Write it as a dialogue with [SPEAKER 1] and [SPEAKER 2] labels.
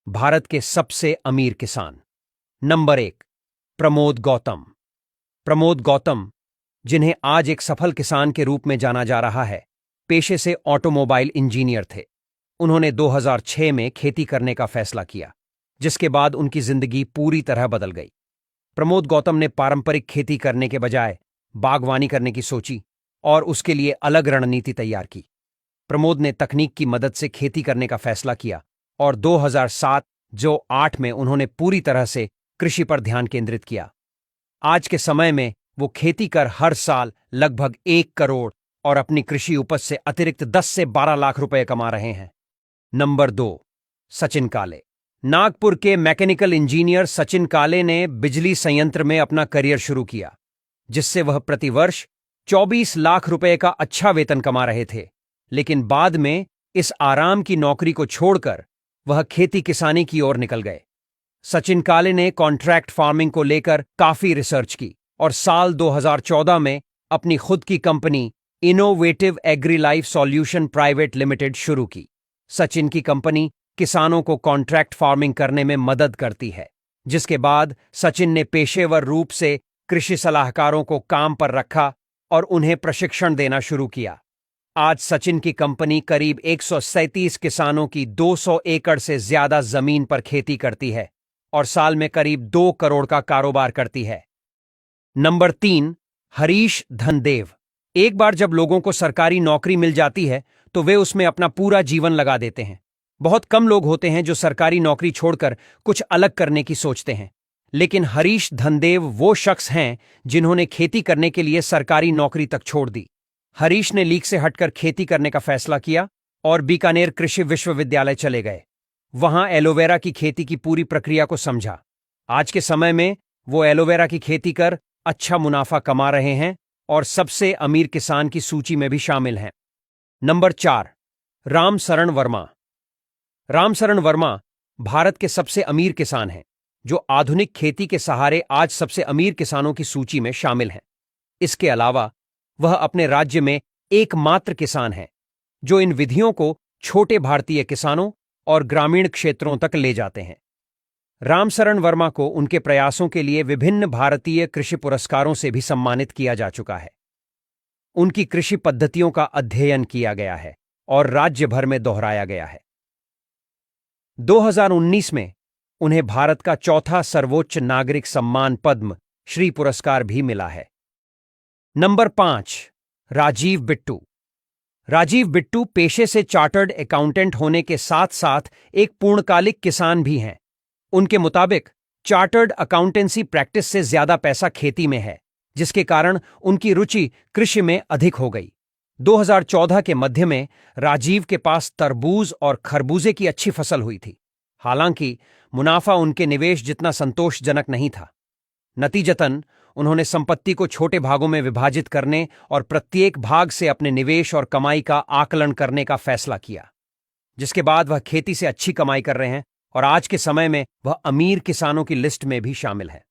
[SPEAKER 1] भारत के सबसे अमीर किसान। नंबर 1, प्रमोद गौतम। प्रमोद गौतम, जिन्हें आज एक सफल किसान के रूप में जाना जा रहा है, पेशे से ऑटोमोबाइल इंजीनियर थे। उन्होंने 2006 में खेती करने का फैसला किया, जिसके बाद उनकी जिंदगी पूरी तरह बदल गई। प्रमोद गौतम ने पारंपरिक खेती करने के बजाय बागवानी करने की सोची और उसके लिए अलग रणनीति तैयार की। प्रमोद ने तकनीक की मदद से खेती करने का फैसला किया और 2007-08 में उन्होंने पूरी तरह से कृषि पर ध्यान केंद्रित किया। आज के समय में वो खेती कर हर साल लगभग 1 करोड़ और अपनी कृषि उपज से अतिरिक्त 10 से 12 लाख रुपए कमा रहे हैं। नंबर 2, सचिन काले। नागपुर के मैकेनिकल इंजीनियर सचिन काले ने बिजली संयंत्र में अपना करियर शुरू किया, जिससे वह प्रतिवर्ष 24 लाख रुपए का अच्छा वेतन कमा रहे थे। लेकिन बाद में इस आराम की नौकरी को छोड़कर वह खेती किसानी की ओर निकल गए। सचिन काले ने कॉन्ट्रैक्ट फार्मिंग को लेकर काफी रिसर्च की और साल 2014 में अपनी खुद की company innovative agri life solution private limited शुरू की। सचिन की कंपनी किसानों को कॉन्ट्रैक्ट फार्मिंग करने में मदद करती है, जिसके बाद सचिन ने पेशेवर रूप से कृषि सलाहकारों को काम पर रखा और उन्हें प्रशिक्षण देना शुरू किया। आज सचिन की कंपनी करीब 137 किसानों की 200 एकड़ से ज्यादा जमीन पर खेती करती है और साल में करीब 2 करोड़ का कारोबार करती है। नंबर 3, हरीश धनदेव। एक बार जब लोगों को सरकारी नौकरी मिल जाती है तो वे उसमें अपना पूरा जीवन लगा देते हैं। बहुत कम लोग होते हैं जो सरकारी नौकरी छोड़कर कुछ अलग करने की सोचते हैं, लेकिन हरीश धनदेव वो शख्स हैं जिन्होंने खेती करने के लिए सरकारी नौकरी तक छोड़ दी। हरीश ने लीग से हटकर खेती करने का फैसला किया और बीकानेर कृषि विश्वविद्यालय चले गए। वहां एलोवेरा की खेती की पूरी प्रक्रिया को समझा। आज के समय में वो एलोवेरा की खेती कर अच्छा मुनाफा कमा रहे हैं और सबसे अमीर किसान की सूची में भी शामिल हैं। नंबर 4, रामशरण वर्मा। रामशरण वर्मा भारत के सबसे अमीर किसान हैं, जो आधुनिक खेती के सहारे आज सबसे अमीर किसानों की सूची में शामिल हैं। इसके अलावा वह अपने राज्य में एकमात्र किसान हैं जो इन विधियों को छोटे भारतीय किसानों और ग्रामीण क्षेत्रों तक ले जाते हैं। रामशरण वर्मा को उनके प्रयासों के लिए विभिन्न भारतीय कृषि पुरस्कारों से भी सम्मानित किया जा चुका है। उनकी कृषि पद्धतियों का अध्ययन किया गया है और राज्य भर में दोहराया गया है। 2019 में उन्हें भारत का चौथा सर्वोच्च नागरिक सम्मान पद्म श्री पुरस्कार भी मिला है। नंबर 5, राजीव बिट्टू। राजीव बिट्टू पेशे से चार्टर्ड अकाउंटेंट होने के साथ साथ एक पूर्णकालिक किसान भी हैं। उनके मुताबिक चार्टर्ड अकाउंटेंसी प्रैक्टिस से ज्यादा पैसा खेती में है, जिसके कारण उनकी रुचि कृषि में अधिक हो गई। 2014 के मध्य में राजीव के पास तरबूज और खरबूजे की अच्छी फसल हुई थी। हालांकि मुनाफा उनके निवेश जितना संतोषजनक नहीं था। नतीजतन उन्होंने संपत्ति को छोटे भागों में विभाजित करने और प्रत्येक भाग से अपने निवेश और कमाई का आकलन करने का फैसला किया, जिसके बाद वह खेती से अच्छी कमाई कर रहे हैं और आज के समय में वह अमीर किसानों की लिस्ट में भी शामिल है।